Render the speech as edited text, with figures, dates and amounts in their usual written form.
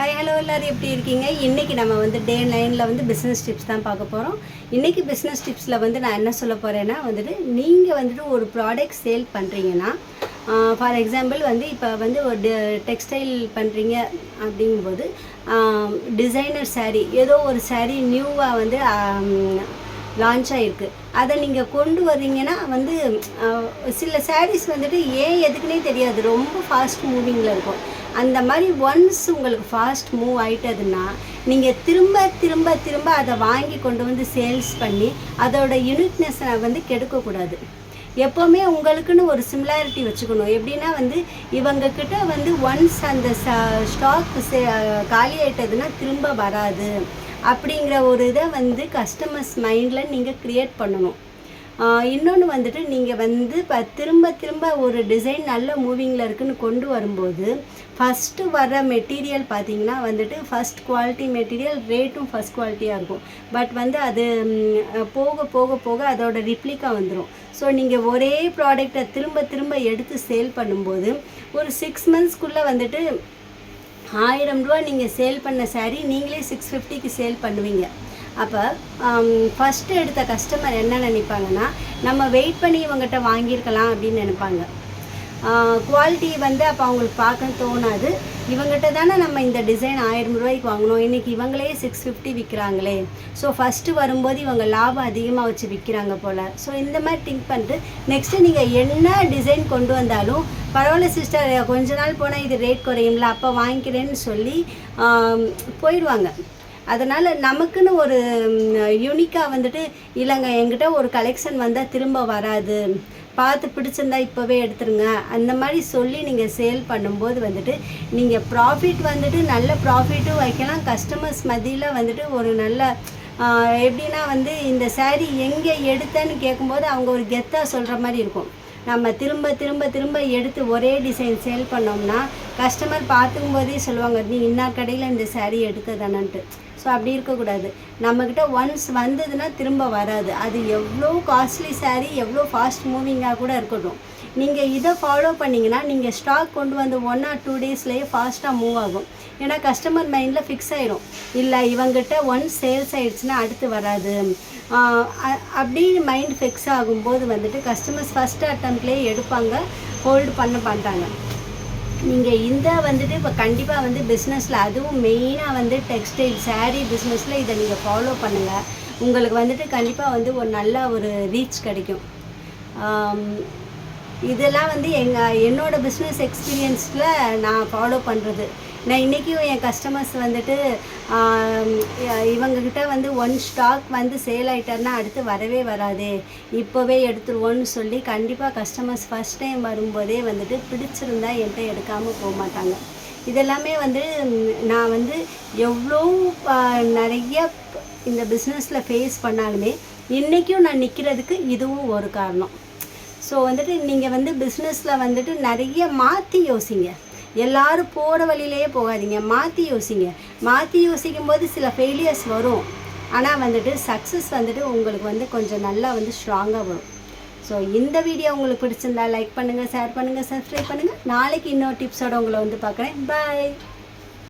Hi hello எல்லோரும் எப்படி இருக்கீங்க? இன்றைக்கி நம்ம வந்து டே 9ல் வந்து பிஸ்னஸ் டிப்ஸ் தான் பார்க்க போகிறோம். இன்றைக்கி பிஸ்னஸ் டிப்ஸில் வந்து நான் என்ன சொல்ல போகிறேன்னா வந்துட்டு நீங்கள் வந்துட்டு ஒரு ப்ராடக்ட் சேல் பண்ணுறீங்கன்னா, ஃபார் எக்ஸாம்பிள் வந்து இப்போ வந்து ஒரு டெக்ஸ்டைல் பண்ணுறீங்க அப்படிங்கும்போது டிசைனர் சாரீ ஏதோ ஒரு சாரீ நியூவாக வந்து லான்ச் ஆகிருக்கு. அதை நீங்கள் கொண்டு வர்றீங்கன்னா வந்து சில சாரீஸ் வந்துட்டு ஏன் எதுக்குன்னே தெரியாது, ரொம்ப ஃபாஸ்ட் மூவிங்கில் இருக்கும். அந்த மாதிரி ஒன்ஸ் உங்களுக்கு ஃபாஸ்ட் மூவ் ஆகிட்டதுன்னா நீங்கள் திரும்ப திரும்ப திரும்ப அதை வாங்கி கொண்டு வந்து சேல்ஸ் பண்ணி அதோட யூனிக்னஸை வந்து கெடுக்கக்கூடாது. எப்போவுமே உங்களுக்குன்னு ஒரு சிமிலாரிட்டி வச்சுக்கணும். எப்படின்னா வந்து இவங்கக்கிட்ட வந்து ஒன்ஸ் அந்த ஸ்டாக் காலி ஆகிட்டதுன்னா திரும்ப வராது அப்படிங்கிற ஒரு இதை வந்து கஸ்டமர்ஸ் மைண்டில் நீங்கள் க்ரியேட் பண்ணணும். இன்னொன்று வந்துட்டு நீங்கள் வந்து திரும்ப திரும்ப ஒரு டிசைன் நல்ல மூவிங்கில் இருக்குதுன்னு கொண்டு வரும்போது ஃபஸ்ட்டு வர்ற மெட்டீரியல் பார்த்திங்கன்னா வந்துட்டு ஃபஸ்ட் குவாலிட்டி மெட்டீரியல், ரேட்டும் ஃபஸ்ட் குவாலிட்டியாக இருக்கும். பட் வந்து அது போக போக போக அதோட ரிப்ளிக்கா வந்துடும். ஸோ நீங்கள் ஒரே ப்ராடக்டை திரும்ப திரும்ப எடுத்து சேல் பண்ணும்போது ஒரு 6 மந்த்ஸ்க்குள்ளே வந்துட்டு 1000 ரூபா நீங்கள் சேல் பண்ண சாரீ நீங்களே 650க்கு சேல் பண்ணுவீங்க. அப்போ ஃபஸ்ட்டு எடுத்த கஸ்டமர் என்ன நினைப்பாங்கன்னா, நம்ம வெயிட் பண்ணி இவங்ககிட்ட வாங்கியிருக்கலாம் அப்படின்னு நினைப்பாங்க. குவாலிட்டி வந்து அப்போ அவங்களுக்கு பார்க்க தோணாது. இவங்ககிட்ட தானே நம்ம இந்த டிசைன் 1000 ரூபாய்க்கு வாங்கினோம், இன்றைக்கி இவங்களே 650 விற்கிறாங்களே, ஸோ ஃபஸ்ட்டு வரும்போது இவங்க லாபம் அதிகமாக வச்சு விற்கிறாங்க போல். ஸோ இந்த மாதிரி திங்க் பண்ணிட்டு நெக்ஸ்ட்டு நீங்கள் என்ன டிசைன் கொண்டு வந்தாலும் பரவாயில்ல சிஸ்டர், கொஞ்ச நாள் போனால் இது ரேட் குறையும்ல, அப்போ வாங்கிக்கிறேன்னு சொல்லி போயிடுவாங்க. அதனால் நமக்குன்னு ஒரு யூனிக்காக வந்துட்டு இல்லைங்க, என்கிட்ட ஒரு கலெக்ஷன் வந்தால் திரும்ப வராது, பார்த்து பிடிச்சிருந்தா இப்போவே எடுத்துருங்க, அந்த மாதிரி சொல்லி நீங்கள் சேல் பண்ணும்போது வந்துட்டு நீங்கள் ப்ராஃபிட் வந்துட்டு நல்ல ப்ராஃபிட்டும் வைக்கலாம். கஸ்டமர்ஸ் மத்தியில் வந்துட்டு ஒரு நல்ல எப்படின்னா வந்து இந்த சாரீ எங்கே எடுத்தேன்னு கேட்கும்போது அவங்க ஒரு கெத்தாக சொல்கிற மாதிரி இருக்கும். நம்ம திரும்ப திரும்ப திரும்ப எடுத்து ஒரே டிசைன் சேல் பண்ணோம்னா கஸ்டமர் பார்த்துக்கும் போதே சொல்லுவாங்க, நீ இன்னார் கடையில் இந்த சாரீ எடுத்ததானன்ட்டு. ஸோ அப்படி இருக்கக்கூடாது. நம்மக்கிட்ட ஒன்ஸ் வந்ததுன்னா திரும்ப வராது. அது எவ்வளோ காஸ்ட்லி சாரீ, எவ்வளோ ஃபாஸ்ட் மூவிங்காக கூட இருக்கட்டும், நீங்கள் இதை ஃபாலோ பண்ணிங்கன்னா நீங்கள் ஸ்டாக் கொண்டு வந்து 1 or 2 டேஸ்லேயே ஃபாஸ்ட்டாக மூவ் ஆகும். ஏன்னா கஸ்டமர் மைண்டில் ஃபிக்ஸ் ஆகிடும், இல்லை இவங்ககிட்ட ஒன்ஸ் சேல்ஸ் ஆகிடுச்சுன்னா அடுத்து வராது அப்படின்னு மைண்ட் ஃபிக்ஸ் ஆகும்போது வந்துட்டு கஸ்டமர்ஸ் ஃபஸ்ட்டு அட்டம்ப்ட்லேயே எடுப்பாங்க, ஹோல்டு பண்ண மாட்டாங்க. நீங்கள் இந்த வந்துட்டு இப்போ கண்டிப்பாக வந்து பிஸ்னஸில், அதுவும் மெயினாக வந்து டெக்ஸ்டைல் சாரீ பிஸ்னஸில் இதை நீங்கள் ஃபாலோ பண்ணுங்கள். உங்களுக்கு வந்துட்டு கண்டிப்பாக வந்து ஒரு நல்ல ஒரு ரீச் கிடைக்கும். இதெல்லாம் வந்து என்னோடய பிஸ்னஸ் எக்ஸ்பீரியன்ஸில் நான் ஃபாலோ பண்ணுறது. நான் இன்றைக்கும் என் கஸ்டமர்ஸ் வந்துட்டு இவங்கக்கிட்ட வந்து ஒன் ஸ்டாக் வந்து சேல் ஆகிட்டாருன்னா அடுத்து வரவே வராதே, இப்போவே எடுத்துருவோன்னு சொல்லி கண்டிப்பாக கஸ்டமர்ஸ் ஃபஸ்ட் டைம் வரும்போதே வந்துட்டு பிடிச்சிருந்தா என்கிட்ட எடுக்காமல் போக மாட்டாங்க. இதெல்லாமே வந்து நான் வந்து எவ்வளோ நிறைய இந்த பிஸ்னஸில் ஃபேஸ் பண்ணாலுமே இன்றைக்கும் நான் நிற்கிறதுக்கு இதுவும் ஒரு காரணம். ஸோ வந்துட்டு நீங்கள் வந்து பிஸ்னஸில் வந்துட்டு நிறைய மாற்றி யோசிங்க. எல்லோரும் போகிற வழியிலேயே போகாதீங்க, மாற்றி யோசிங்க. மாற்றி யோசிக்கும் போது சில ஃபெயிலியர்ஸ் வரும், ஆனால் வந்துட்டு சக்ஸஸ் வந்துட்டு உங்களுக்கு வந்து கொஞ்சம் நல்லா வந்து ஸ்ட்ராங்காக வரும். ஸோ இந்த வீடியோ உங்களுக்கு பிடிச்சிருந்தா லைக் பண்ணுங்கள், ஷேர் பண்ணுங்கள், சப்ஸ்கிரைப் பண்ணுங்கள். நாளைக்கு இன்னொரு டிப்ஸோடு உங்களை வந்து பார்க்குறேன். பாய்.